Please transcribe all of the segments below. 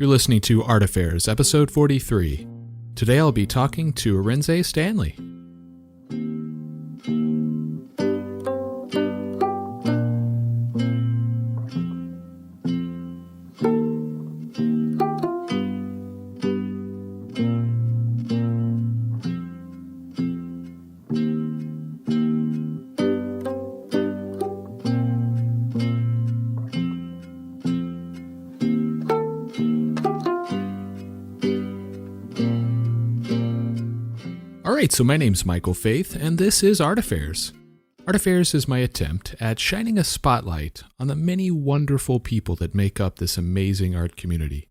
You're listening to Art Affairs, episode 43. Today I'll be talking to Arinze Stanley. Alright, so my name's Michael Faith, and this is Art Affairs. Art Affairs is my attempt at shining a spotlight on the many wonderful people that make up this amazing art community,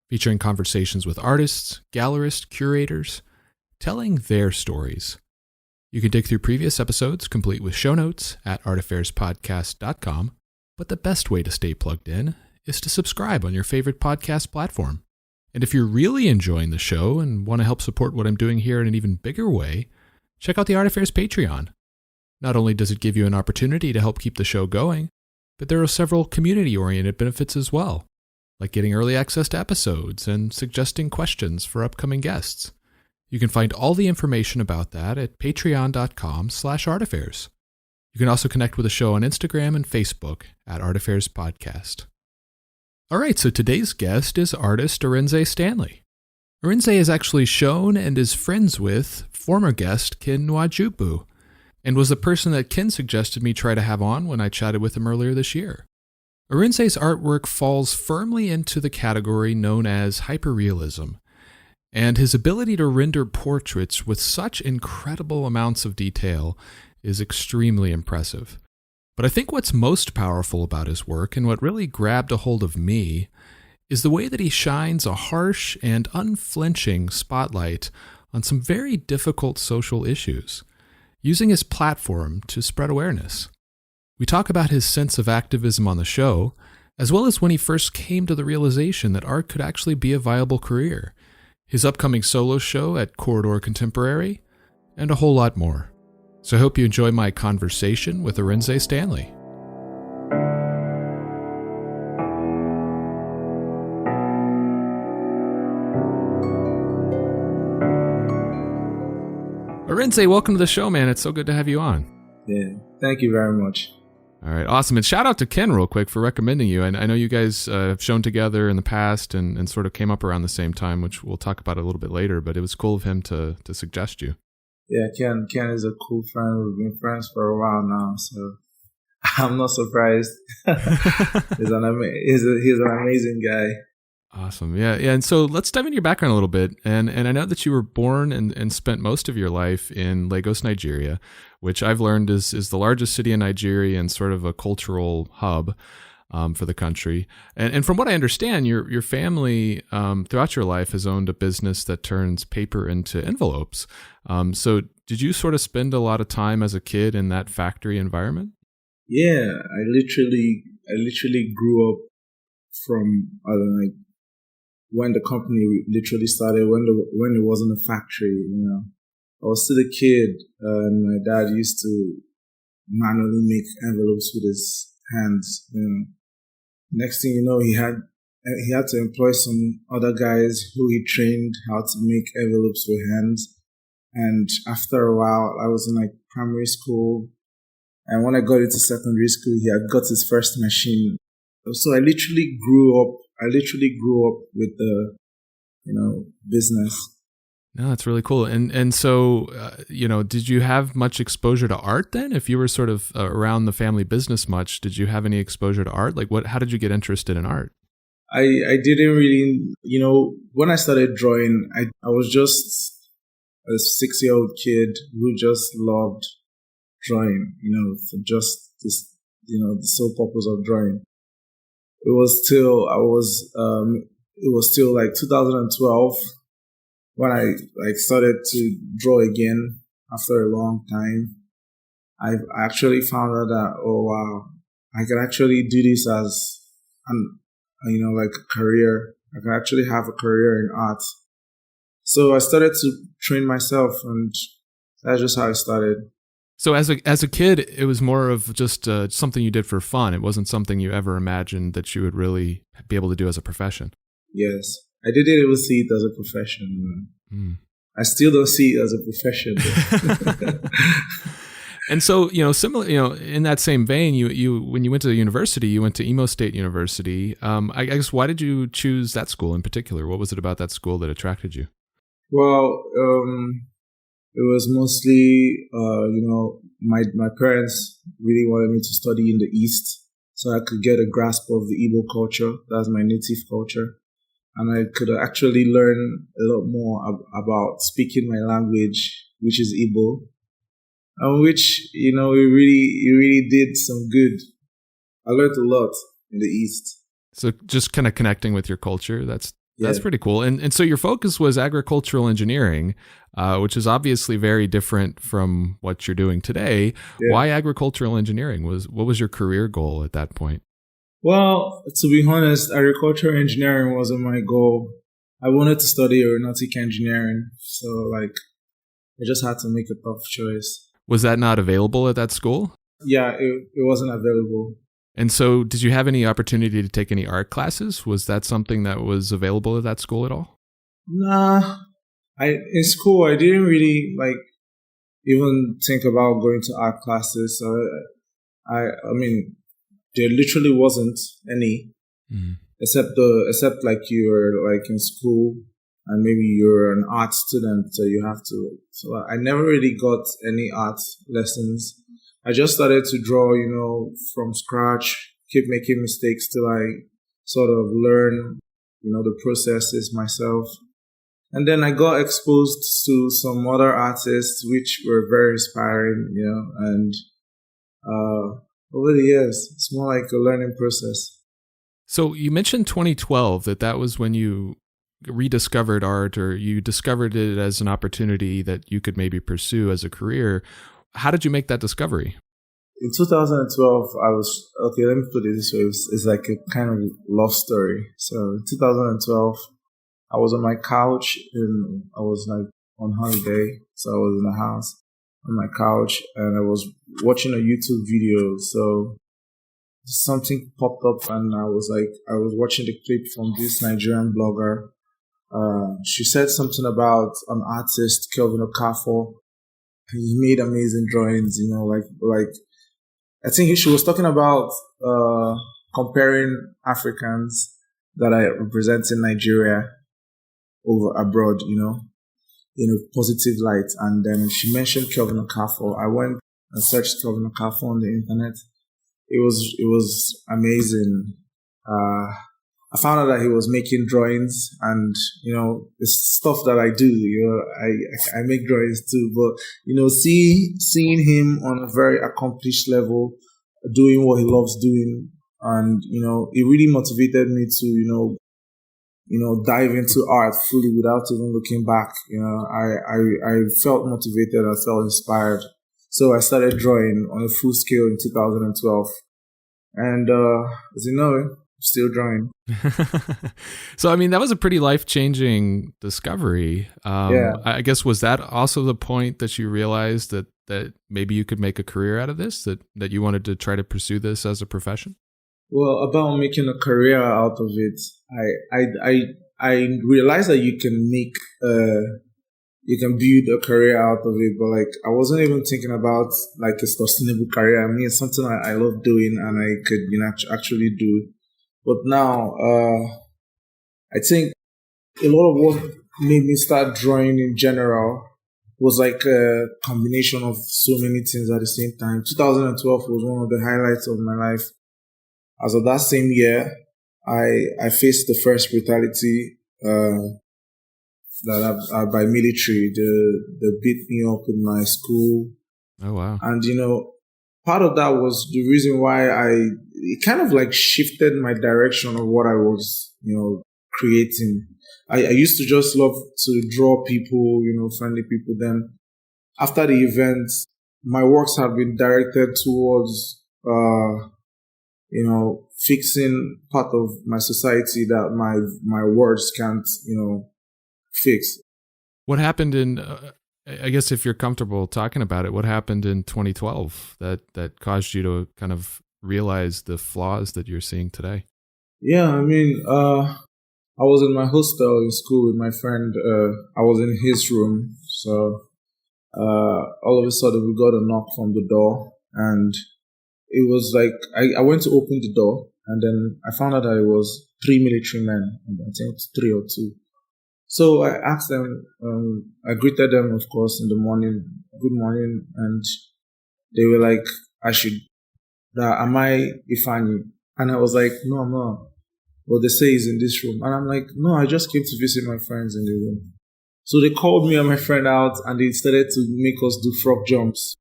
featuring conversations with artists, gallerists, curators, telling their stories. You can dig through previous episodes, complete with show notes, at artaffairs.podcast.com, but the best way to stay plugged in is to subscribe on your favorite podcast platform. And if you're really enjoying the show and want to help support what I'm doing here in an even bigger way, check out the Art Affairs Patreon. Not only does it give you an opportunity to help keep the show going, but there are several community-oriented benefits as well, like getting early access to episodes and suggesting questions for upcoming guests. You can find all the information about that at patreon.com/artaffairs. You can also connect with the show on Instagram and Facebook at Art Affairs Podcast. All right, so today's guest is artist Arinze Stanley. Arinze is actually shown and is friends with former guest Ken Nwajubu, and was the person that Ken suggested me try to have on when I chatted with him earlier this year. Arinze's artwork falls firmly into the category known as hyperrealism, and his ability to render portraits with such incredible amounts of detail is extremely impressive. But I think what's most powerful about his work, and what really grabbed a hold of me, is the way that he shines a harsh and unflinching spotlight on some very difficult social issues, using his platform to spread awareness. We talk about his sense of activism on the show, as well as when he first came to the realization that art could actually be a viable career, his upcoming solo show at Corridor Contemporary, and a whole lot more. So I hope you enjoy my conversation with Arinze Stanley. Arinze, welcome to the show, man. It's so good to have you on. Yeah, thank you very much. All right, awesome. And shout out to Ken real quick for recommending you. And I know you guys have shown together in the past and sort of came up around the same time, which we'll talk about a little bit later, but it was cool of him to suggest you. Yeah, Ken is a cool friend. We've been friends for a while now, so I'm not surprised. He's an amazing guy. Awesome. Yeah. And so let's dive into your background a little bit. And I know that you were born and spent most of your life in Lagos, Nigeria, which I've learned is the largest city in Nigeria and sort of a cultural hub for the country. And from what I understand, your family throughout your life has owned a business that turns paper into envelopes. So did you sort of spend a lot of time as a kid in that factory environment? Yeah, I literally grew up from when the company literally started, when it wasn't a factory. I was still a kid, and my dad used to manually make envelopes with his hands. Next thing you know, he had to employ some other guys who he trained how to make envelopes with hands. And after a while, I was in primary school, and when I got into secondary school, he had got his first machine. So I literally grew up with the business. No, that's really cool. And so, did you have much exposure to art then? If you were sort of around the family business much, did you have any exposure to art? How did you get interested in art? I didn't really, when I started drawing, I was just a 6-year-old kid who just loved drawing, for just this, the sole purpose of drawing. It was till 2012 when I started to draw again after a long time. I actually found out that, oh wow, I can actually do this as a career. I can actually have a career in art. So I started to train myself, and that's just how I started. So as a kid, it was more of just something you did for fun. It wasn't something you ever imagined that you would really be able to do as a profession. Yes. I didn't even see it as a profession. Mm. I still don't see it as a profession. And so, similar, in that same vein, you when you went to the university, you went to Imo State University. I guess, why did you choose that school in particular? What was it about that school that attracted you? Well, it was mostly, my parents really wanted me to study in the East so I could get a grasp of the Igbo culture. That's my native culture. And I could actually learn a lot more about speaking my language, which is Igbo, and which, it really did some good. I learned a lot in the East. So just kind of connecting with your culture. That's Yeah. pretty cool. And so your focus was agricultural engineering, which is obviously very different from what you're doing today. Yeah. Why agricultural engineering? What was your career goal at that point? Well, to be honest, agricultural engineering wasn't my goal. I wanted to study aeronautic engineering, so I just had to make a tough choice. Was that not available at that school? Yeah, it wasn't available. And so did you have any opportunity to take any art classes? Was that something that was available at that school at all? Nah, in school I didn't really even think about going to art classes. So I mean, there literally wasn't any, except you were in school and maybe you're an art student, so you have to. So I never really got any art lessons. I just started to draw, from scratch, keep making mistakes till I sort of learn, the processes myself. And then I got exposed to some other artists, which were very inspiring, and over the years, it's more like a learning process. So you mentioned 2012, that was when you rediscovered art, or you discovered it as an opportunity that you could maybe pursue as a career. How did you make that discovery? In 2012, let me put it this way. It's like a kind of love story. So in 2012, I was on my couch and I was on holiday. So I was in the house on my couch and I was watching a YouTube video. So something popped up and I was watching the clip from this Nigerian blogger. She said something about an artist, Kelvin Okafor. He made amazing drawings, I think she was talking about comparing Africans that are representing Nigeria over abroad, in a positive light. And then she mentioned Kelvin Okafor. I went and searched Kelvin Okafor on the internet. It was amazing. I found out that he was making drawings, and the stuff that I do. I make drawings too. But seeing him on a very accomplished level, doing what he loves doing, and it really motivated me to dive into art fully without even looking back. I felt motivated. I felt inspired. So I started drawing on a full scale in 2012, and as you know, still drawing. So, I mean, that was a pretty life-changing discovery. Yeah. I guess, was that also the point that you realized that maybe you could make a career out of this, that you wanted to try to pursue this as a profession? Well, about making a career out of it, I realized that you can build a career out of it, but I wasn't even thinking about a sustainable career. I mean, it's something I love doing and I could actually do. But now, I think a lot of what made me start drawing in general was a combination of so many things at the same time. 2012 was one of the highlights of my life. As of that same year, I faced the first brutality that by military. They beat me up in my school. Oh, wow. And, part of that was the reason why it kind of shifted my direction of what I was, creating. I used to just love to draw people, friendly people. Then after the event, my works have been directed towards, fixing part of my society that my words can't, fix. What happened in, I guess if you're comfortable talking about it, what happened in 2012 that caused you to kind of realize the flaws that you're seeing today? Yeah, I mean, I was in my hostel in school with my friend. I was in his room. So all of a sudden we got a knock from the door, and it was like I went to open the door, and then I found out that it was three military men, I think three or two. So I asked them, I greeted them, of course, in the morning, good morning, and they were like, am I Ifani? And I was like, no, I'm not. Well, they say he's in this room. And I'm like, no, I just came to visit my friends in the room. So they called me and my friend out, and they started to make us do frog jumps.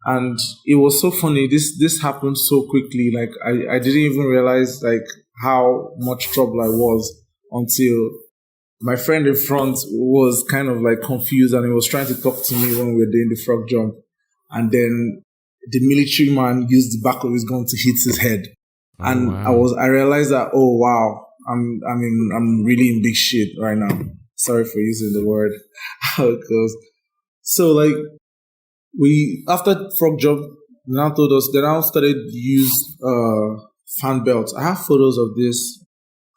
And it was so funny. This happened so quickly. Like I didn't even realize like how much trouble I was until my friend in front was kind of like confused, and he was trying to talk to me when we were doing the frog jump. And then the military man used the back of his gun to hit his head. Oh, and wow. I realized that, oh wow, I'm really in big shit right now. Sorry for using the word how it goes. So like after frog jump, they now started to use fan belts. I have photos of this.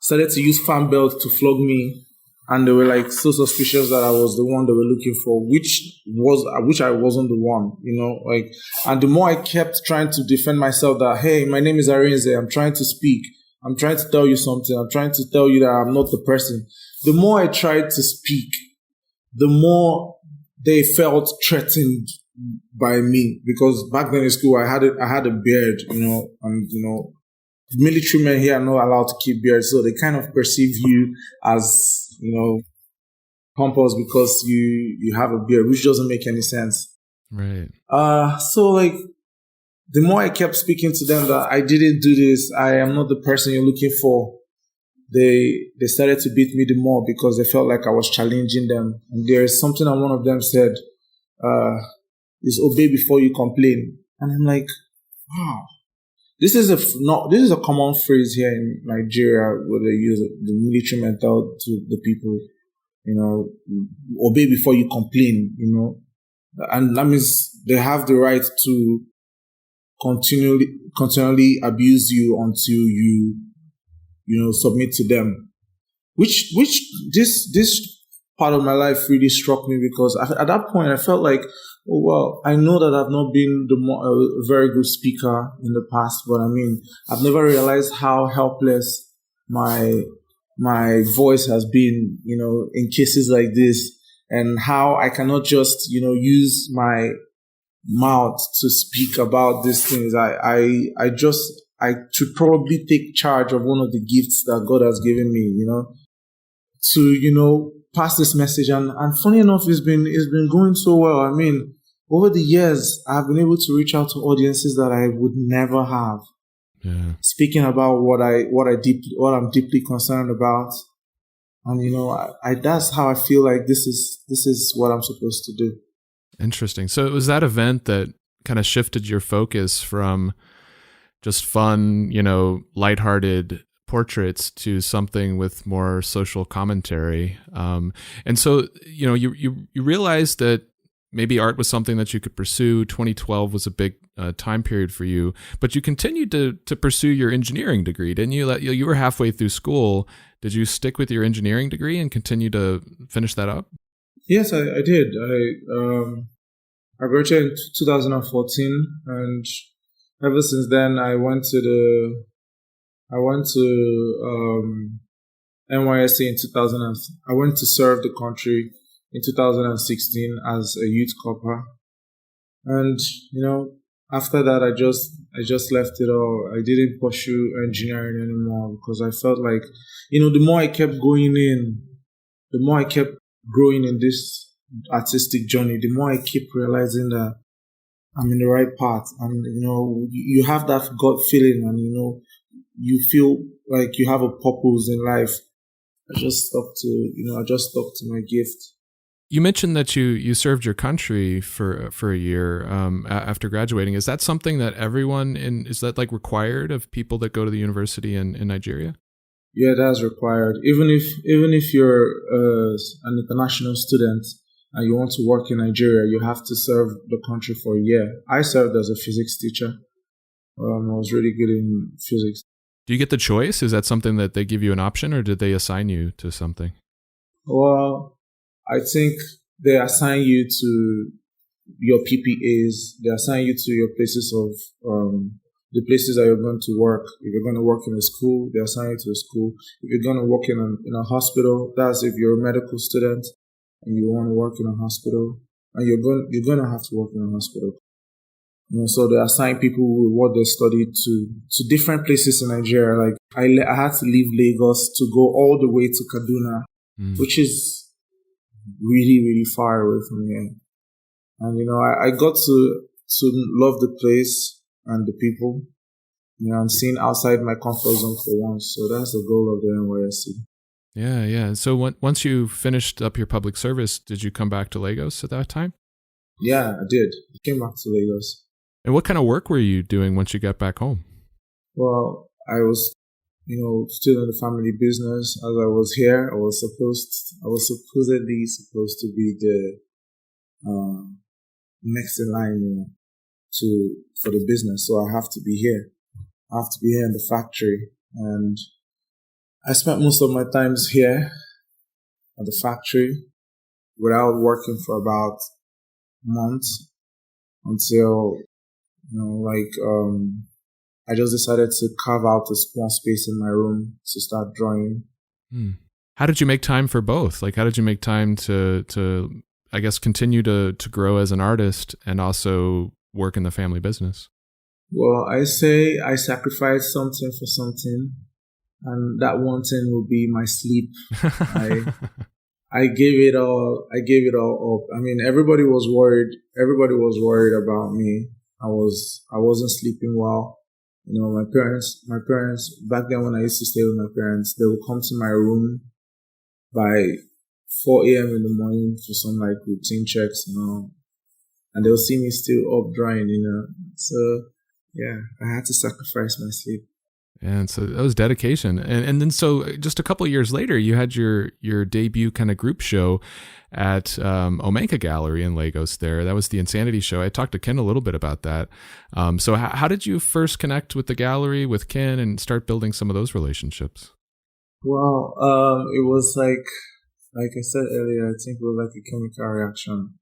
Started to use fan belts to flog me, and they were like so suspicious that I was the one they were looking for, which I wasn't the one, like. And the more I kept trying to defend myself, that hey, my name is Arinze, I'm trying to speak, I'm trying to tell you something, I'm trying to tell you that I'm not the person. The more I tried to speak, the more they felt threatened by me, because back then in school I had a beard, and military men here are not allowed to keep beards, so they kind of perceive you as, pompous because you have a beard, which doesn't make any sense. Right. So like the more I kept speaking to them that I didn't do this, I am not the person you're looking for, they started to beat me the more, because they felt like I was challenging them. And there is something that one of them said, is obey before you complain. And I'm like, wow. This is a common phrase here in Nigeria, where they use the military men tell to the people, obey before you complain, and that means they have the right to continually abuse you until you submit to them. Which this part of my life really struck me, because at that point I felt like, oh well, I know that I've not been a very good speaker in the past, but I've never realized how helpless my voice has been, in cases like this, and how I cannot just, use my mouth to speak about these things. I should probably take charge of one of the gifts that God has given me, to, pass this message. And funny enough, it's been going so well. Over the years, I've been able to reach out to audiences that I would never have. Yeah. Speaking about what I'm deeply concerned about. And, that's how I feel like this is what I'm supposed to do. Interesting. So it was that event that kind of shifted your focus from just fun, lighthearted portraits to something with more social commentary. And so, you realized that maybe art was something that you could pursue. 2012 was a big time period for you, but you continued to pursue your engineering degree, didn't you? You were halfway through school. Did you stick with your engineering degree and continue to finish that up? Yes, I did. I graduated in 2014, and ever since then, I went to NYSC in 2000. I went to serve the country in 2016 as a youth corper, and after that, I just left it all. I didn't pursue engineering anymore, because I felt like, the more I kept going in, the more I kept growing in this artistic journey, the more I keep realizing that I'm in the right path. And you have that gut feeling, and you feel like you have a purpose in life. I just stuck to my gift. You mentioned that you served your country for a year after graduating. Is that something that is that like required of people that go to the university in Nigeria? Yeah, that's required. Even if you're an international student and you want to work in Nigeria, you have to serve the country for a year. I served as a physics teacher. I was really good in physics. Do you get the choice? Is that something that they give you an option, or did they assign you to something? Well, I think they assign you to your PPAs. They assign you to your places of the places that you're going to work. If you're going to work in a school, they assign you to a school. If you're going to work in a hospital, that's if you're a medical student and you want to work in a hospital, and you're going to have to work in a hospital. So they assign people with what they studied to different places in Nigeria. Like I had to leave Lagos to go all the way to Kaduna, which is really, really far away from here. And, I got to love the place and the people, and seeing outside my comfort zone for once. So that's the goal of the NYSC. Yeah, yeah. So once you finished up your public service, did you come back to Lagos at that time? Yeah, I did. I came back to Lagos. And what kind of work were you doing once you got back home? Well, I was, still in the family business. As I was here, I was supposedly supposed to be the next in line, for the business. So I have to be here. I have to be here in the factory. And I spent most of my times here at the factory without working for about months until, I just decided to carve out a small space in my room to start drawing. How did you make time for both? Like, how did you make time to I guess, continue to grow as an artist and also work in the family business? Well, I say I sacrificed something for something, and that one thing will be my sleep. I gave it all up. I mean, everybody was worried. Everybody was worried about me. I wasn't sleeping well. My parents, back then when I used to stay with my parents, they would come to my room by 4 a.m. in the morning for some routine checks, and they'll see me still up drawing, So, yeah, I had to sacrifice my sleep. And so that was dedication. And then so just a couple of years later, you had your debut kind of group show at Omega Gallery in Lagos there. That was the Insanity Show. I talked to Ken a little bit about that. So how did you first connect with the gallery, with Ken, and start building some of those relationships? Well, it was like I said earlier, I think it was like a chemical reaction.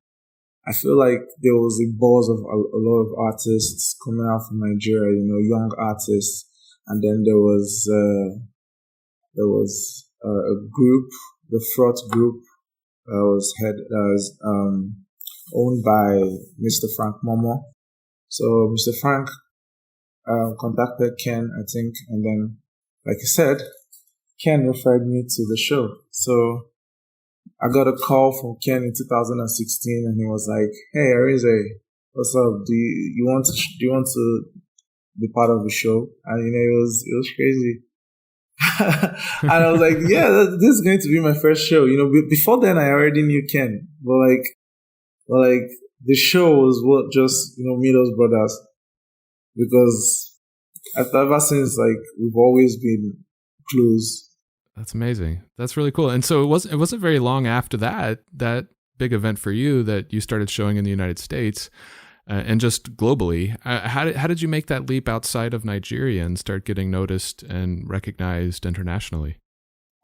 I feel like there was a buzz of a lot of artists coming out from Nigeria, young artists. And then there was a group, the Fraught Group, was owned by Mr. Frank Momo. So Mr. Frank contacted Ken, I think, and then, like I said, Ken referred me to the show. So I got a call from Ken in 2016, and he was like, "Hey, Arinze, what's up? Do you want to be part of the show?" And it was crazy. And I was like, "Yeah, this is going to be my first show." Before then, I already knew Ken, but the show was what just made us brothers, because ever since we've always been close. That's amazing. That's really cool. And so it wasn't very long after that big event for you that you started showing in the United States and just globally. How did you make that leap outside of Nigeria and start getting noticed and recognized internationally?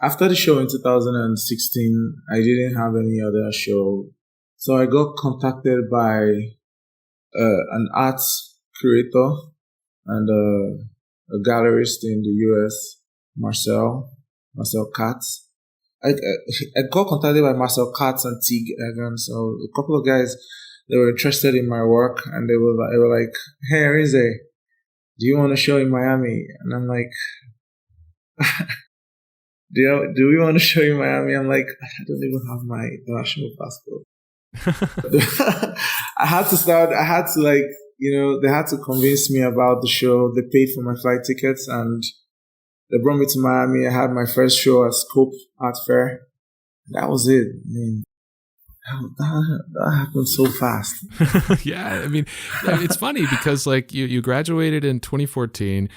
After the show in 2016, I didn't have any other show. So I got contacted by an arts curator and a gallerist in the US, Marcel Katz. I got contacted by Marcel Katz and Tig Egan. So a couple of guys, they were interested in my work, and they were like, "Hey, Arinze, do you want to show in Miami?" And I'm like, do we want to show in Miami? I'm like, I don't even have my international passport. I had to they had to convince me about the show. They paid for my flight tickets, and they brought me to Miami. I had my first show at Scope Art Fair. That was it. I mean, that happened so fast. Yeah, I mean, it's funny because you graduated in 2014,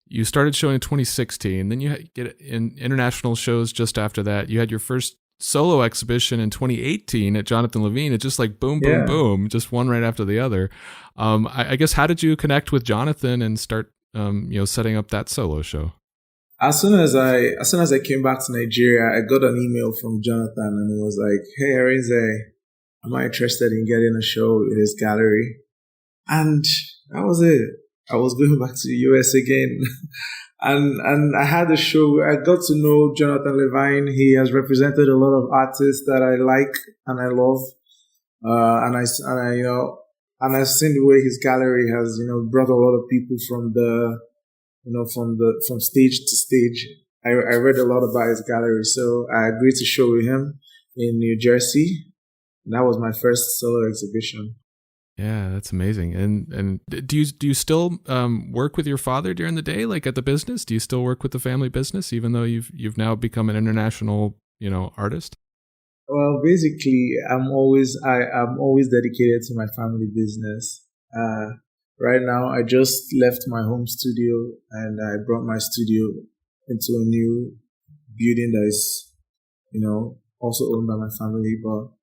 you started showing in 2016, then you get in international shows just after that. You had your first solo exhibition in 2018 at Jonathan Levine. It's just boom, boom, boom, just one right after the other. I guess, how did you connect with Jonathan and start, setting up that solo show? As soon as I came back to Nigeria, I got an email from Jonathan, and it was like, "Hey, Arinze, am I interested in getting a show in his gallery?" And that was it. I was going back to the US again. And I had a show. I got to know Jonathan Levine. He has represented a lot of artists that I like and I love. And I've seen the way his gallery has, brought a lot of people from stage to stage. I read a lot about his gallery, so I agreed to show with him in New Jersey. And that was my first solo exhibition. Yeah, that's amazing. And do you still work with your father during the day, like at the business? Do you still work with the family business, even though you've now become an international, artist? Well, basically, I'm always dedicated to my family business. Right now, I just left my home studio and I brought my studio into a new building that is, also owned by my family, but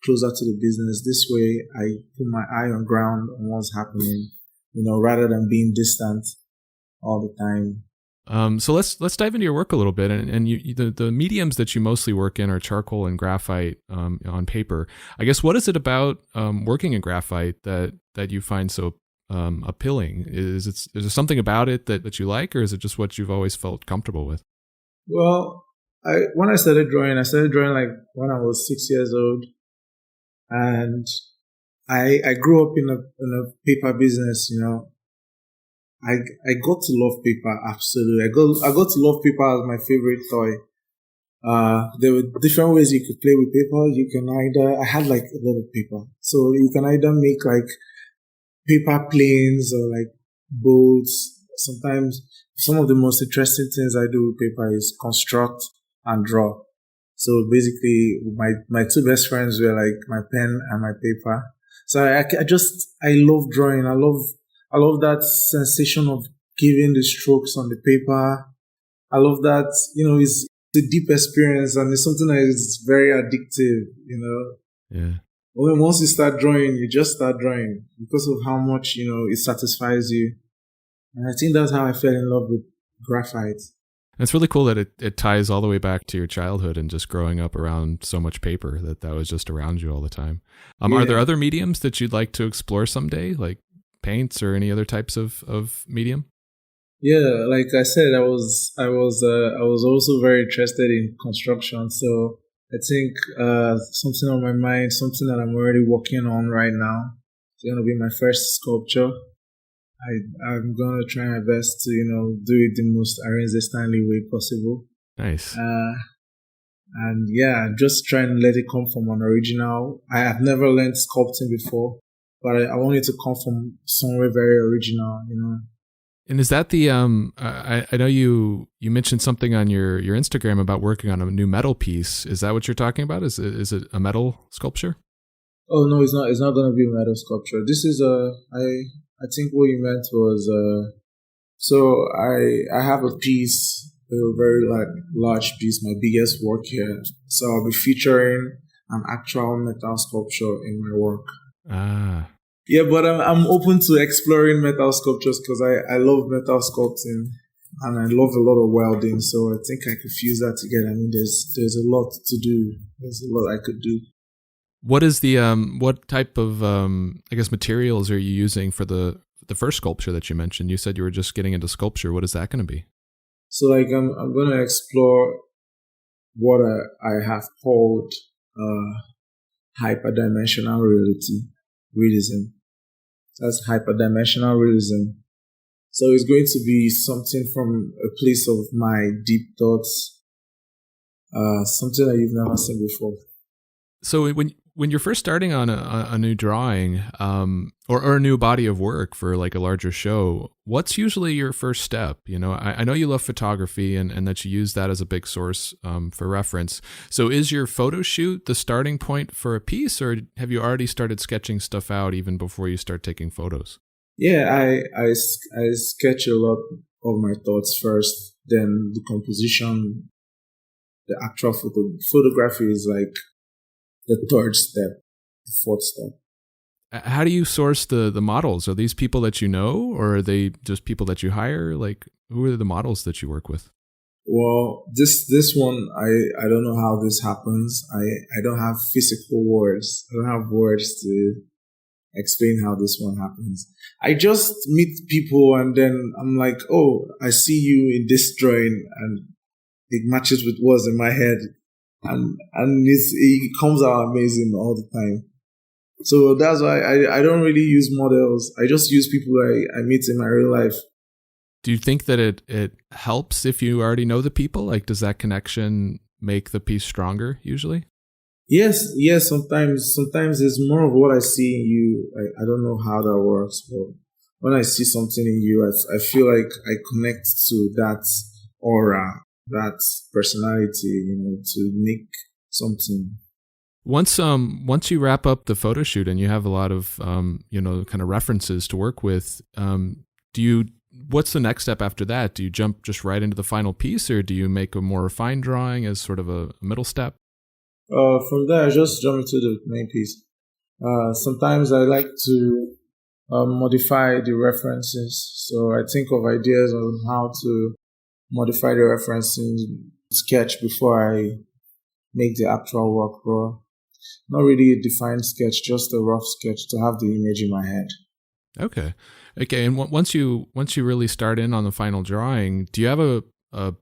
closer to the business. This way, I put my eye on ground on what's happening, rather than being distant all the time. So let's dive into your work a little bit, and the mediums that you mostly work in are charcoal and graphite on paper. I guess, what is it about working in graphite that you find so appealing? Is there something about it that you like, or is it just what you've always felt comfortable with? Well, when I started drawing like when I was 6 years old. And I grew up in a paper business, I got to love paper, absolutely. I got to love paper as my favorite toy. There were different ways you could play with paper. I had like a lot of paper. So you can either make like paper planes or like boats. Sometimes some of the most interesting things I do with paper is construct and draw. So basically, my two best friends were like my pen and my paper. So I love drawing. I love that sensation of giving the strokes on the paper. I love that, it's a deep experience and it's something that is very addictive, Yeah. Once you start drawing, you just start drawing because of how much, it satisfies you. And I think that's how I fell in love with graphite. It's really cool that it ties all the way back to your childhood and just growing up around so much paper that was just around you all the time. Yeah. Are there other mediums that you'd like to explore someday, like paints or any other types of medium? Yeah, like I said, I was also very interested in construction. So I think something on my mind, something that I'm already working on right now. It's gonna be my first sculpture. I'm gonna try my best to do it the most Arinze Stanley way possible. Nice. And yeah, just try and let it come from an original. I have never learned sculpting before, but I want it to come from somewhere very original, And is that the I know you mentioned something on your Instagram about working on a new metal piece. Is that what you're talking about? Is it a metal sculpture? Oh no, it's not. It's not going to be a metal sculpture. This is I think what you meant was so I have a piece, a very large piece, my biggest work here. So I'll be featuring an actual metal sculpture in my work. Ah. Yeah, but I'm open to exploring metal sculptures because I love metal sculpting and I love a lot of welding. So I think I could fuse that together. I mean, there's a lot to do. There's a lot I could do. What is the what type of I guess materials are you using for the first sculpture that you mentioned? You said you were just getting into sculpture. What is that going to be? So like I'm going to explore what I have called hyperdimensional realism. That's hyperdimensional realism. So it's going to be something from a place of my deep thoughts, something that you've never seen before. So when you're first starting on a new drawing or a new body of work for like a larger show, what's usually your first step? I know you love photography and that you use that as a big source for reference. So is your photo shoot the starting point for a piece, or have you already started sketching stuff out even before you start taking photos? Yeah, I sketch a lot of my thoughts first, then the composition, the actual photography is like the third step, the fourth step. How do you source the models? Are these people that you know, or are they just people that you hire? Like, Who are the models that you work with? Well, this one, I don't know how this happens. I don't have physical words. I don't have words to explain how this one happens. I just meet people and then I'm like, oh, I see you in this drawing, and it matches with what's in my head, and it comes out amazing all the time. So that's why I don't really use models. I just use people I meet in my real life. Do you think that it helps if you already know the people? Like, does that connection make the piece stronger usually? Yes. Sometimes it's more of what I see in you. I don't know how that works, but when I see something in you, I feel like I connect to that aura, that personality, to make something. Once you wrap up the photo shoot and you have a lot of kind of references to work with, what's the next step after that? Do you jump just right into the final piece, or do you make a more refined drawing as sort of a middle step? From there, I just jump into the main piece. Sometimes I like to modify the references. So I think of ideas on how to modify the referencing sketch before I make the actual work raw. Not really a defined sketch, just a rough sketch to have the image in my head. Okay. And once you really start in on the final drawing, do you have a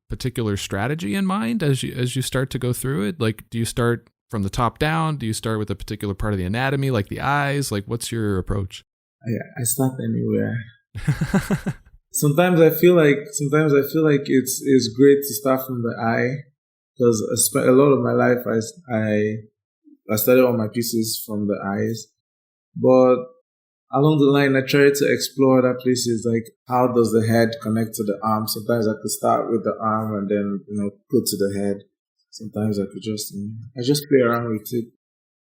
particular strategy in mind as you start to go through it? Like, do you start from the top down? Do you start with a particular part of the anatomy, like the eyes? Like, what's your approach? I start anywhere. Sometimes I feel like it's great to start from the eye, because I spent a lot of my life I started all my pieces from the eyes, but along the line I try to explore other places, like how does the head connect to the arm. Sometimes I could start with the arm and then go to the head. Sometimes I could just play around with it.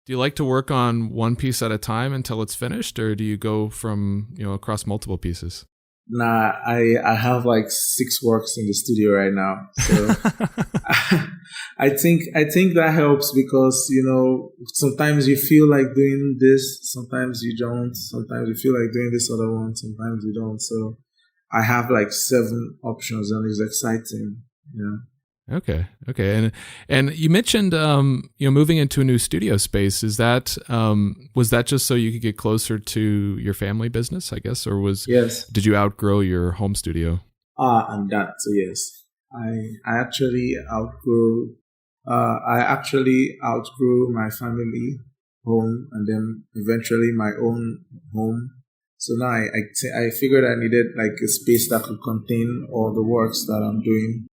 Do you like to work on one piece at a time until it's finished, or do you go from across multiple pieces? Nah, I have like 6 works in the studio right now. So I think that helps because, sometimes you feel like doing this, sometimes you don't, sometimes you feel like doing this other one, sometimes you don't. So I have like 7 options and it's exciting. Yeah. Okay. And you mentioned moving into a new studio space. Is that was that just so you could get closer to your family business, I guess, or Yes. Did you outgrow your home studio? And that, so yes. I actually outgrew my family home and then eventually my own home. So now I figured I needed like a space that could contain all the works that I'm doing.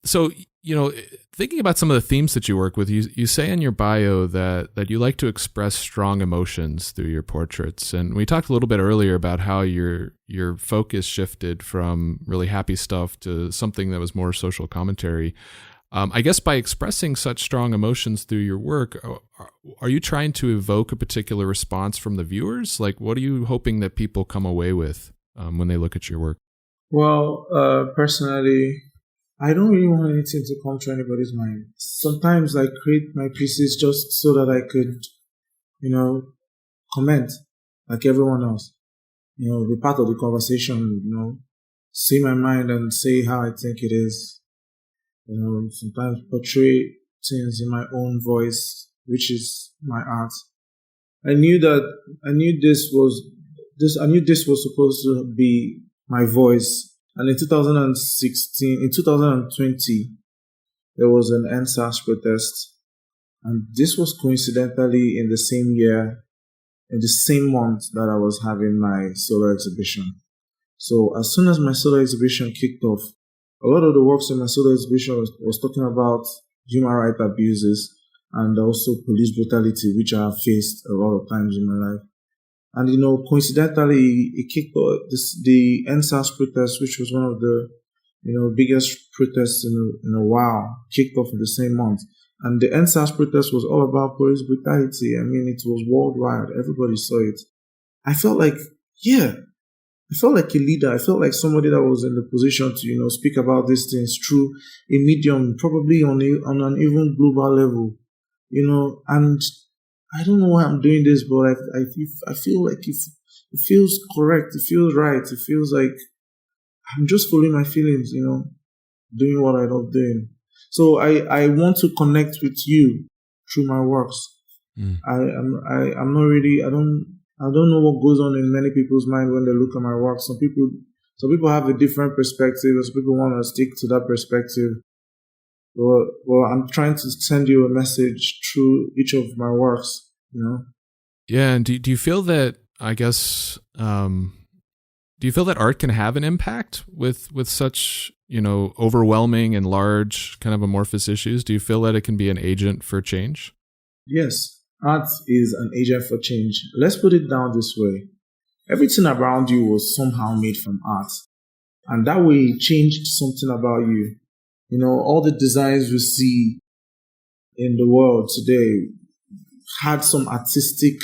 So, thinking about some of the themes that you work with, you say in your bio that you like to express strong emotions through your portraits. And we talked a little bit earlier about how your focus shifted from really happy stuff to something that was more social commentary. I guess by expressing such strong emotions through your work, are you trying to evoke a particular response from the viewers? Like, what are you hoping that people come away with when they look at your work? Well, personally, I don't really want anything to come to anybody's mind. Sometimes I create my pieces just so that I could, comment like everyone else. Be part of the conversation, see my mind and say how I think it is. Sometimes portray things in my own voice, which is my art. I knew this was supposed to be my voice. And in 2020, there was an NSAS protest. And this was coincidentally in the same year, in the same month that I was having my solo exhibition. So as soon as my solo exhibition kicked off, a lot of the works in my solo exhibition was talking about human rights abuses and also police brutality, which I have faced a lot of times in my life. And, coincidentally, it kicked off the NSAS protest, which was one of the, biggest protests in a while, kicked off in the same month. And the NSAS protest was all about police brutality. I mean, it was worldwide. Everybody saw it. I felt like a leader. I felt like somebody that was in the position to, speak about these things through a medium, probably on an even global level, and I don't know why I'm doing this, but I feel like it feels correct. It feels right. It feels like I'm just following my feelings, doing what I love doing. So I want to connect with you through my works. I'm not really, I don't know what goes on in many people's mind when they look at my work. Some people have a different perspective. Some people want to stick to that perspective. Well, I'm trying to send you a message through each of my works, Yeah. And do you feel that, I guess, do you feel that art can have an impact with such, overwhelming and large kind of amorphous issues? Do you feel that it can be an agent for change? Yes, art is an agent for change. Let's put it down this way. Everything around you was somehow made from art. And that way changed something about you. All the designs we see in the world today had some artistic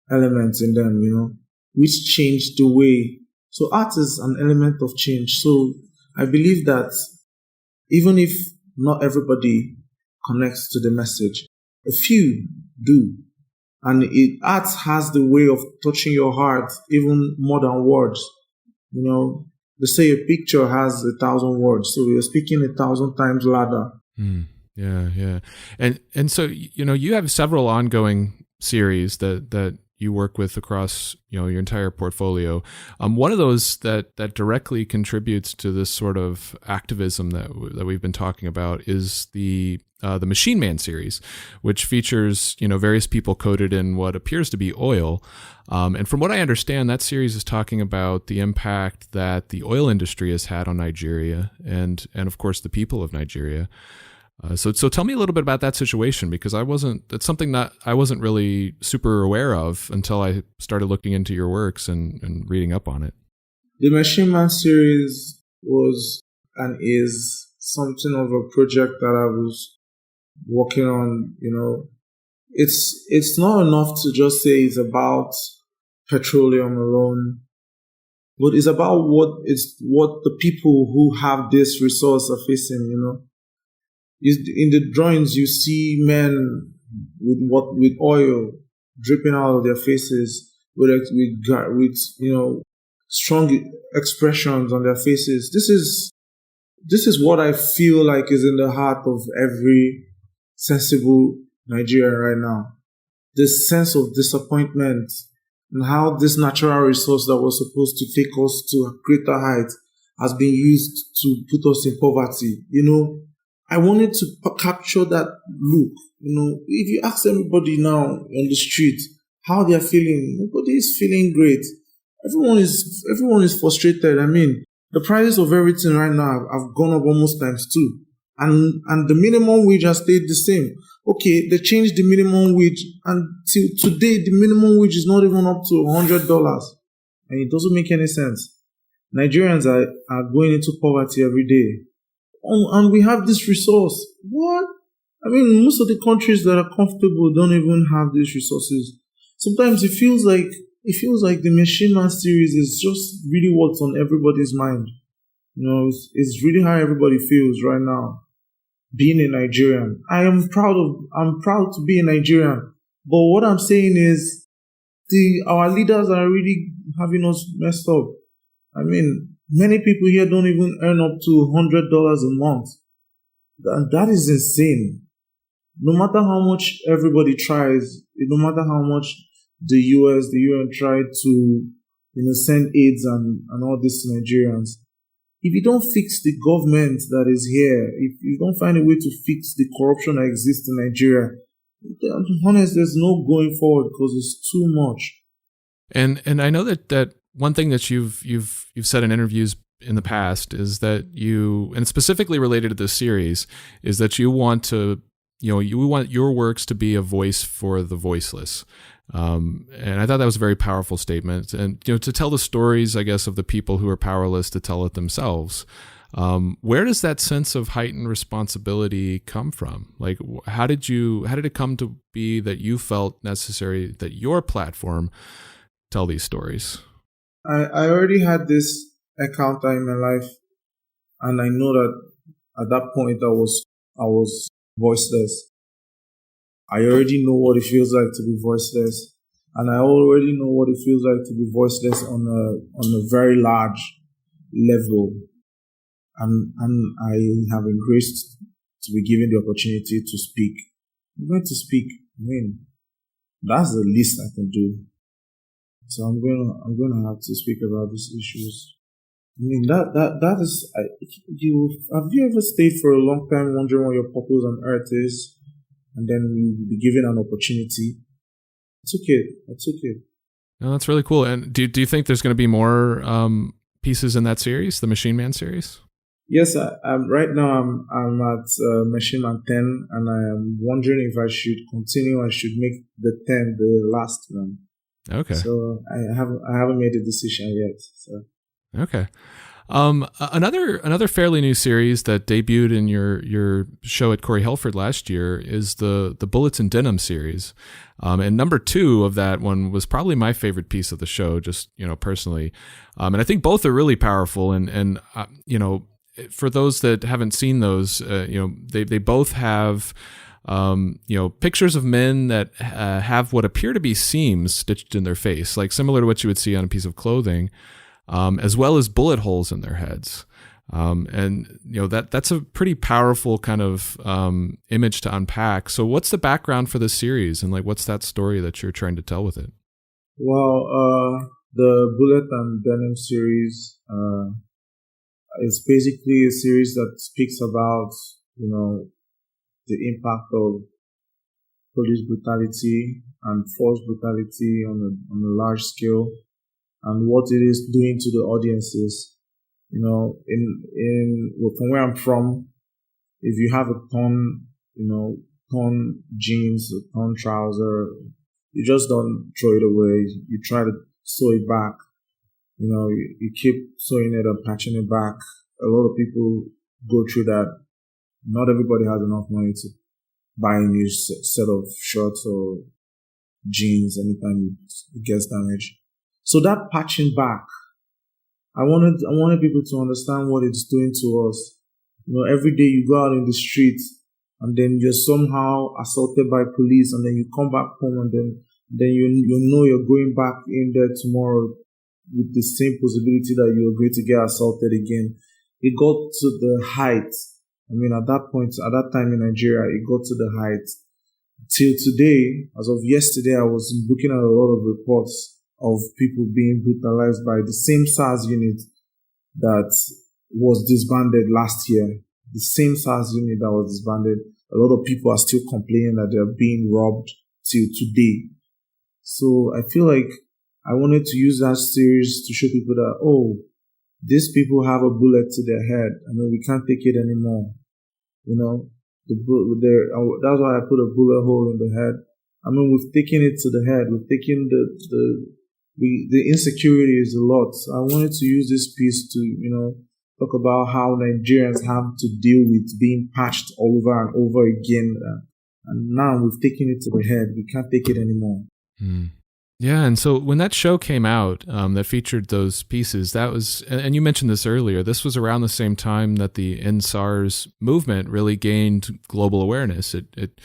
elements in them, which changed the way. So art is an element of change. So I believe that even if not everybody connects to the message, a few do. And art has the way of touching your heart even more than words. They say a picture has 1,000 words, so you're speaking 1,000 times louder. Yeah. And so, you have several ongoing series that you work with across, your entire portfolio. One of those that directly contributes to this sort of activism that we've been talking about is the Machine Man series, which features, various people coated in what appears to be oil. And from what I understand, that series is talking about the impact that the oil industry has had on Nigeria and of course the people of Nigeria. So tell me a little bit about that situation, because it's something that I wasn't really super aware of until I started looking into your works and reading up on it. The Machine Man series was and is something of a project that I was working on. It's not enough to just say it's about petroleum alone, but it's about what the people who have this resource are facing. In the drawings, you see men with oil dripping out of their faces, with strong expressions on their faces. This is what I feel like is in the heart of every sensible Nigerian right now. This sense of disappointment and how this natural resource that was supposed to take us to a greater height has been used to put us in poverty. I wanted to capture that look. If you ask everybody now on the street how they are feeling, nobody is feeling great. Everyone is frustrated. I mean, the prices of everything right now have gone up almost times 2. And the minimum wage has stayed the same. Okay, they changed the minimum wage, and till today the minimum wage is not even up to $100. And it doesn't make any sense. Nigerians are going into poverty every day. And we have this resource. What? I mean, most of the countries that are comfortable don't even have these resources. Sometimes it feels like the Machine Man series is just really what's on everybody's mind. It's really how everybody feels right now. Being a Nigerian, I'm proud to be a Nigerian. But what I'm saying is, our leaders are really having us messed up. I mean, many people here don't even earn up to $100 a month. And that is insane. No matter how much everybody tries, no matter how much the US, the UN tried to, send aids and all this to Nigerians, if you don't fix the government that is here, if you don't find a way to fix the corruption that exists in Nigeria, to be honest, there's no going forward because it's too much. And I know that one thing that you've said in interviews in the past is that and specifically related to this series, is that you want your works to be a voice for the voiceless. And I thought that was a very powerful statement. And, to tell the stories, I guess, of the people who are powerless to tell it themselves. Where does that sense of heightened responsibility come from? Like, how did it come to be that you felt necessary that your platform tell these stories? I already had this encounter in my life, and I know that at that point I was voiceless. I already know what it feels like to be voiceless, and I already know what it feels like to be voiceless on a very large level, and I have been graced to be given the opportunity to speak. I'm going to speak. I mean, that's the least I can do. So I'm gonna have to speak about these issues. I mean, that is, have you ever stayed for a long time wondering what your purpose on earth is, and then you be given an opportunity? I took it. No, that's really cool. And do you think there's going to be more pieces in that series, the Machine Man series? Yes, I'm right now. I'm at Machine Man 10, and I am wondering if I should continue. I should make the 10 the last one. Okay. So I haven't made a decision yet. So. Okay. Another fairly new series that debuted in your show at Corey Helford last year is the Bullets and Denim series, and number 2 of that one was probably my favorite piece of the show, just personally, and I think both are really powerful, and for those that haven't seen those, they both have pictures of men that have what appear to be seams stitched in their face, like similar to what you would see on a piece of clothing. As well as bullet holes in their heads. And that's a pretty powerful kind of image to unpack. So what's the background for this series, and like what's that story that you're trying to tell with it? Well, the Bullet and Denim series is basically a series that speaks about the impact of police brutality and forced brutality on a large scale, and what it is doing to the audiences. From where I'm from, if you have a torn jeans, a torn trouser, you just don't throw it away. You try to sew it back. You keep sewing it and patching it back. A lot of people go through that. Not everybody has enough money to buy a new set of shirts or jeans anytime it gets damaged. So that patching back, I wanted people to understand what it's doing to us. Every day you go out in the street and then you're somehow assaulted by police, and then you come back home, and then you're going back in there tomorrow with the same possibility that you're going to get assaulted again. It got to the height. I mean, at that time in Nigeria, it got to the height. Till today, as of yesterday, I was looking at a lot of reports of people being brutalized by the same SARS unit that was disbanded last year. The same SARS unit that was disbanded. A lot of people are still complaining that they're being robbed till today. So I feel like I wanted to use that series to show people that, these people have a bullet to their head. I mean, we can't take it anymore. That's why I put a bullet hole in the head. I mean, we've taken it to the head. We've taken the insecurity is a lot. So I wanted to use this piece to, talk about how Nigerians have to deal with being patched over and over again. And now we've taken it to the head. We can't take it anymore. Yeah, and so when that show came out that featured those pieces, that was, and you mentioned this earlier, this was around the same time that the End SARS movement really gained global awareness. It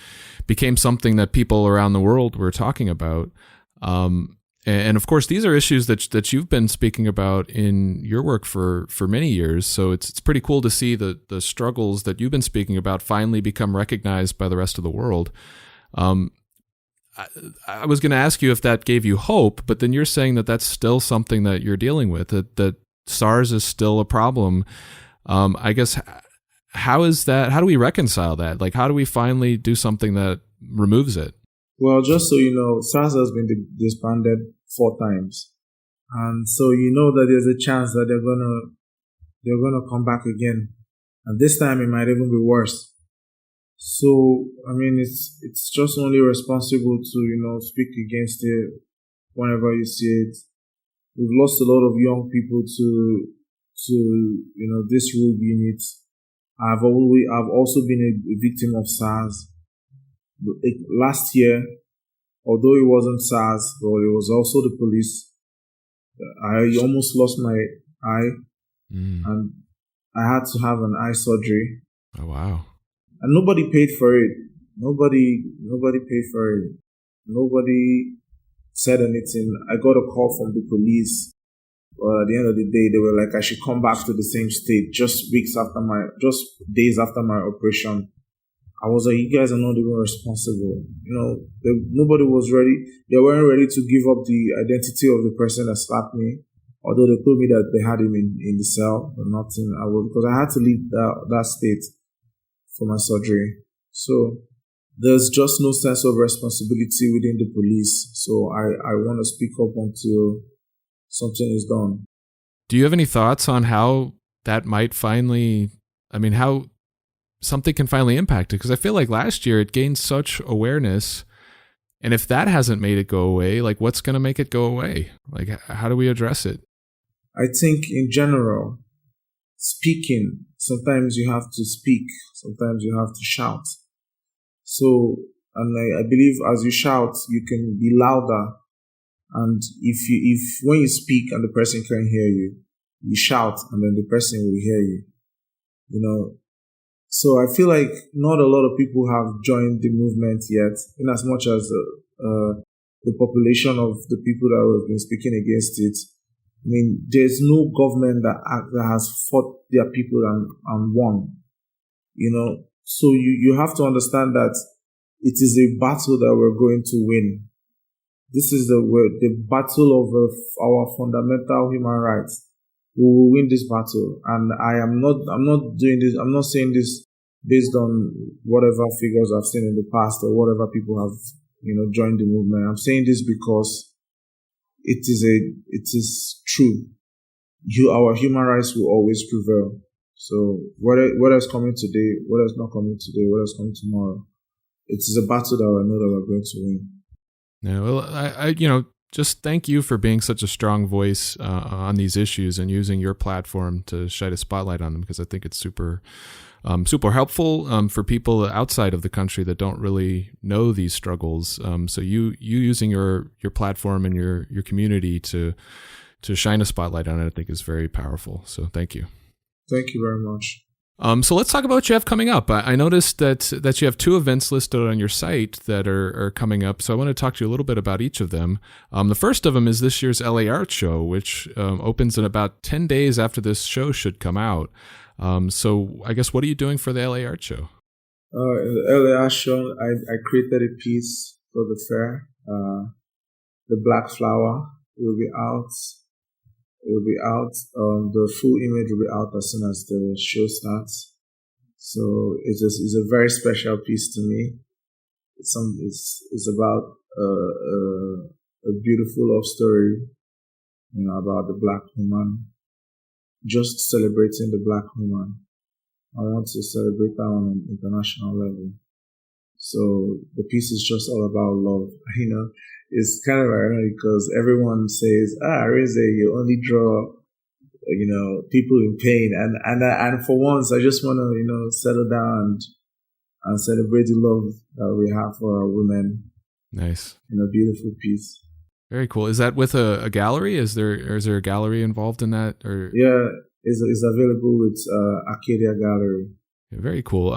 became something that people around the world were talking about. And of course, these are issues that you've been speaking about in your work for many years. So it's pretty cool to see the struggles that you've been speaking about finally become recognized by the rest of the world. I was going to ask you if that gave you hope, but then you're saying that that's still something that you're dealing with, that SARS is still a problem. I guess, how is that? How do we reconcile that? Like, how do we finally do something that removes it? Well, just so you know, SARS has been disbanded 4 times. And so you know that there's a chance that they're gonna come back again. And this time it might even be worse. So, I mean, it's just only responsible to, speak against it whenever you see it. We've lost a lot of young people to this rogue unit. I've also been a victim of SARS. Last year, although it wasn't SARS, but it was also the police, I almost lost my eye, and I had to have an eye surgery. Oh, wow. And nobody paid for it. Nobody paid for it. Nobody said anything. I got a call from the police At the end of the day, they were like, I should come back to the same state just days after my operation. I was like, you guys are not even responsible. Nobody was ready. They weren't ready to give up the identity of the person that slapped me. Although they told me that they had him in the cell, but nothing. Because I had to leave that state for my surgery. So there's just no sense of responsibility within the police. So I want to speak up until something is done. Do you have any thoughts on how that might how something can finally impact it? Because I feel like last year it gained such awareness. And if that hasn't made it go away, like what's going to make it go away? Like, how do we address it? I think in general, speaking, sometimes you have to speak, sometimes you have to shout. So, and I believe as you shout, you can be louder. And if when you speak and the person can't hear you, you shout and then the person will hear you. So I feel like not a lot of people have joined the movement yet, in as much as the population of the people that have been speaking against it. I mean, there's no government that has fought their people and won. So you have to understand that it is a battle that we're going to win. This is the battle of our fundamental human rights. We will win this battle. And I'm not doing this. I'm not saying this based on whatever figures I've seen in the past or whatever people have, joined the movement. I'm saying this because it is true. Our human rights will always prevail. So what is coming today, what is not coming today, what is coming tomorrow, it is a battle that I know that we're going to win. Yeah, well, I just thank you for being such a strong voice on these issues and using your platform to shine a spotlight on them, because I think it's super helpful for people outside of the country that don't really know these struggles. So you using your platform and your community to shine a spotlight on it, I think is very powerful. So thank you. Thank you very much. So let's talk about what you have coming up. I noticed that you have 2 events listed on your site that are coming up. So I want to talk to you a little bit about each of them. The first of them is this year's LA Art Show, which opens in about 10 days after this show should come out. So I guess, what are you doing for the LA Art Show? In the LA Art Show, I created a piece for the fair. The Black Flower will be out. It will be out. The full image will be out as soon as the show starts. So it's a very special piece to me. It's about a beautiful love story, about the Black woman. Just celebrating the Black woman. I want to celebrate that on an international level. So the piece is just all about love. It's kind of ironic because everyone says, Arinze, you only draw, people in pain. And for once, I just want to, settle down and celebrate the love that we have for our women. Nice. In a beautiful piece. Very cool. Is that with a gallery? Is there a gallery involved in that? Or yeah, it's available with Arcadia Gallery. Very cool.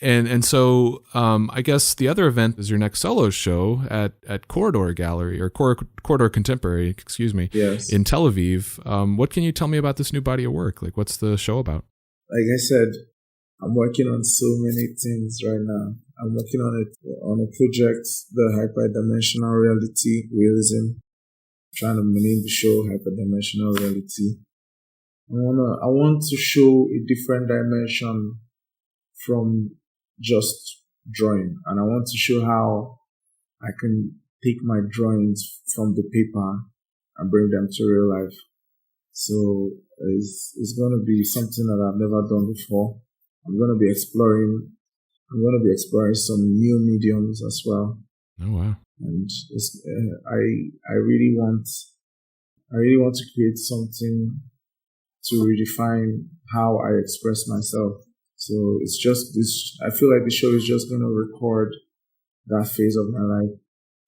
And so I guess the other event is your next solo show at Corridor Gallery or Corridor Contemporary, excuse me. Yes. In Tel Aviv. What can you tell me about this new body of work? Like, what's the show about? Like I said, I'm working on so many things right now. I'm working on a project, the hyperdimensional realism. I'm trying to name the show Hyperdimensional Reality. I want to show a different dimension from just drawing, and I want to show how I can take my drawings from the paper and bring them to real life. So it's going to be something that I've never done before. I'm going to be exploring some new mediums as well. Oh wow! And I really want to create something to redefine how I express myself. So it's just this. I feel like the show is just going to record that phase of my life.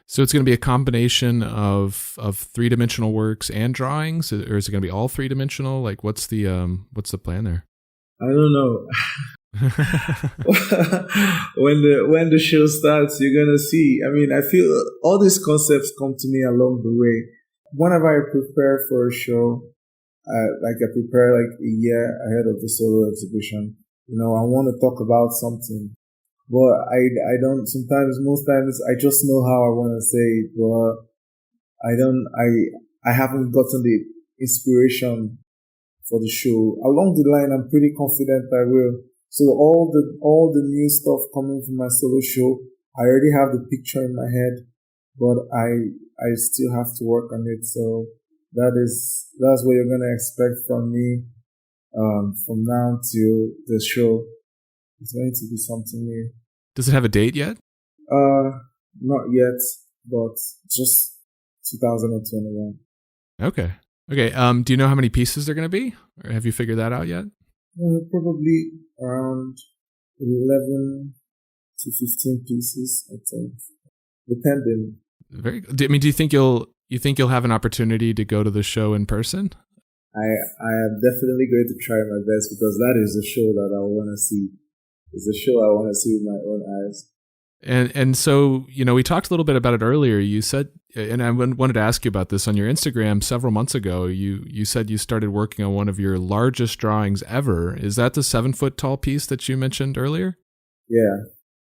So it's going to be a combination of 3-dimensional works and drawings, or is it going to be all 3-dimensional? Like, what's the plan there? I don't know. When the show starts, you're gonna see. I mean, I feel all these concepts come to me along the way. Whenever I prepare for a show, I prepare like a year ahead of the solo exhibition. I want to talk about something, but I don't. Sometimes, most times, I just know how I want to say it, but I haven't gotten the inspiration for the show. Along the line, I'm pretty confident I will. So all the new stuff coming from my solo show, I already have the picture in my head, but I still have to work on it. So that's what you're gonna expect from me, from now till the show. It's going to be something new. Does it have a date yet? Not yet, but just 2021. Okay. Okay. Do you know how many pieces they're going to be, or have you figured that out yet? Probably around 11 to 15 pieces, I think, depending. Do you think you'll have an opportunity to go to the show in person? I am definitely going to try my best, because that is the show that I want to see. It's a show I want to see with my own eyes. And so, we talked a little bit about it earlier. You said, and I wanted to ask you about this on your Instagram several months ago, you said you started working on one of your largest drawings ever. Is that the 7-foot tall piece that you mentioned earlier? Yeah,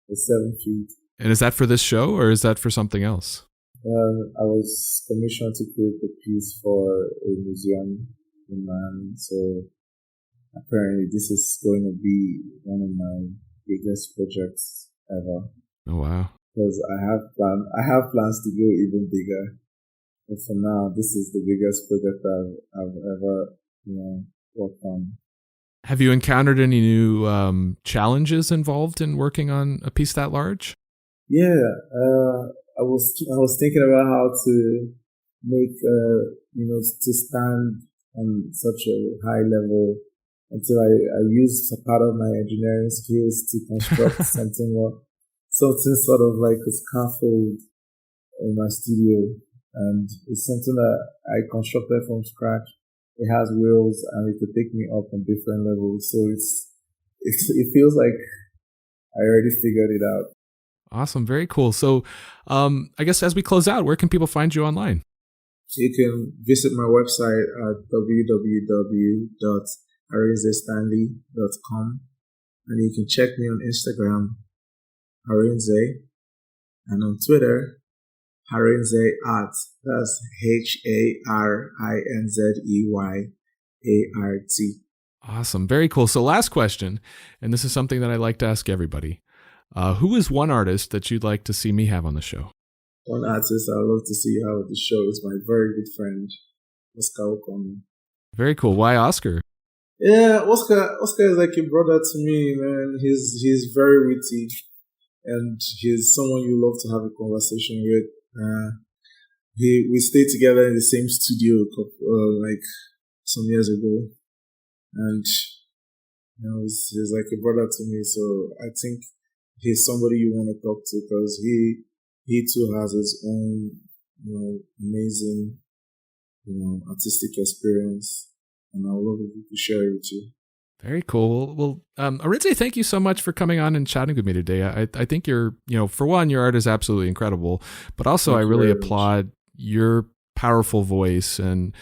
it's 7 feet. And is that for this show, or is that for something else? I was commissioned to create a piece for a museum in Miami. So apparently this is going to be one of my biggest projects ever. Oh, wow. Because I have plans to go even bigger. But for now, this is the biggest project I've ever, worked on. Have you encountered any new challenges involved in working on a piece that large? Yeah, I was thinking about how to make, to stand on such a high level, until I used a part of my engineering skills to construct something sort of like a scaffold in my studio. And it's something that I constructed from scratch. It has wheels and it could take me up on different levels. So it feels like I already figured it out. Awesome. Very cool. So, I guess as we close out, where can people find you online? You can visit my website at www.arinzestanley.com, and you can check me on Instagram, Arinze, and on Twitter, Arinze Art. That's HARINZEYART. Awesome. Very cool. So last question, and this is something that I like to ask everybody. Who is one artist that you'd like to see me have on the show? One artist I'd love to see you have on the show is my very good friend, Oscar Okono. Very cool. Why Oscar? Yeah, Oscar is like a brother to me, man. He's very witty, and he's someone you love to have a conversation with. We stayed together in the same studio like some years ago, and he's like a brother to me. So I think he's somebody you want to talk to, because he too has his own amazing artistic experience, and I would love if you could share it with you. Very cool. Well, Arinze, thank you so much for coming on and chatting with me today. I think for one, your art is absolutely incredible, but also I really applaud your powerful voice and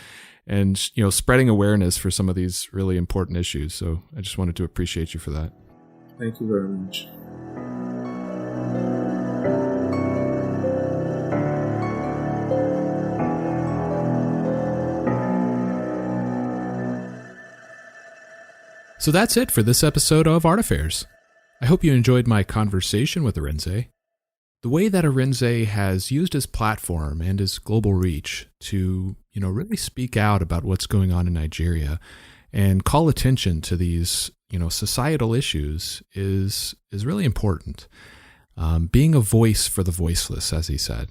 spreading awareness for some of these really important issues. So I just wanted to appreciate you for that. Thank you very much. So that's it for this episode of Art Affairs. I hope you enjoyed my conversation with Arinze. The way that Arinze has used his platform and his global reach to, really speak out about what's going on in Nigeria and call attention to these, societal issues is really important. Being a voice for the voiceless, as he said.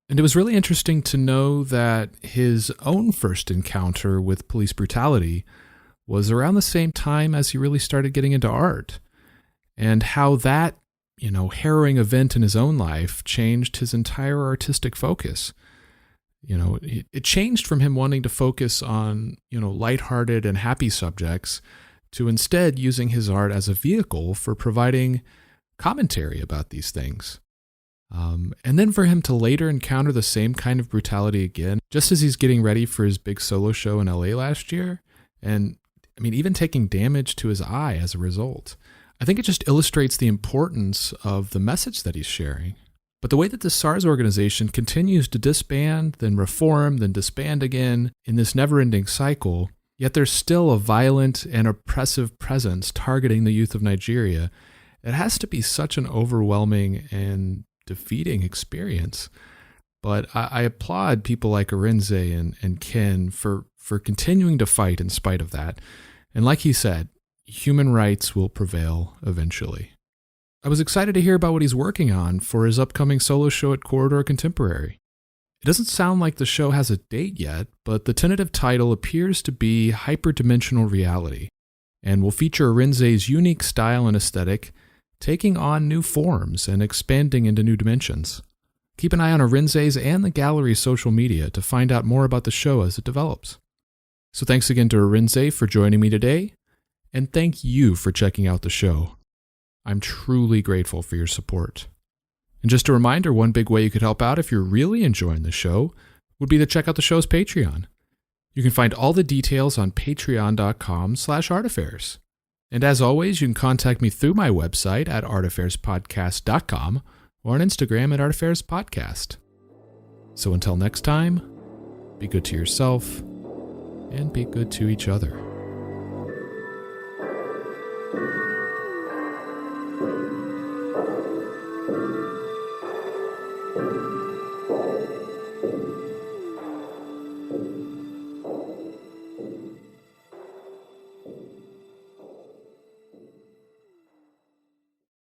And it was really interesting to know that his own first encounter with police brutality was around the same time as he really started getting into art, and how that, harrowing event in his own life changed his entire artistic focus. It changed from him wanting to focus on, lighthearted and happy subjects to instead using his art as a vehicle for providing commentary about these things. And then for him to later encounter the same kind of brutality again, just as he's getting ready for his big solo show in LA last year, and even taking damage to his eye as a result. I think it just illustrates the importance of the message that he's sharing. But the way that the SARS organization continues to disband, then reform, then disband again in this never-ending cycle, yet there's still a violent and oppressive presence targeting the youth of Nigeria, it has to be such an overwhelming and defeating experience. But I applaud people like Arinze and Ken for continuing to fight in spite of that. And like he said, human rights will prevail eventually. I was excited to hear about what he's working on for his upcoming solo show at Corridor Contemporary. It doesn't sound like the show has a date yet, but the tentative title appears to be Hyperdimensional Reality, and will feature Arinze's unique style and aesthetic taking on new forms and expanding into new dimensions. Keep an eye on Arinze's and the gallery's social media to find out more about the show as it develops. So thanks again to Arinze for joining me today, and thank you for checking out the show. I'm truly grateful for your support. And just a reminder, one big way you could help out if you're really enjoying the show would be to check out the show's Patreon. You can find all the details on patreon.com/artaffairs. And as always, you can contact me through my website at artaffairs.podcast.com or on Instagram at artaffairs.podcast. So until next time, be good to yourself and be good to each other.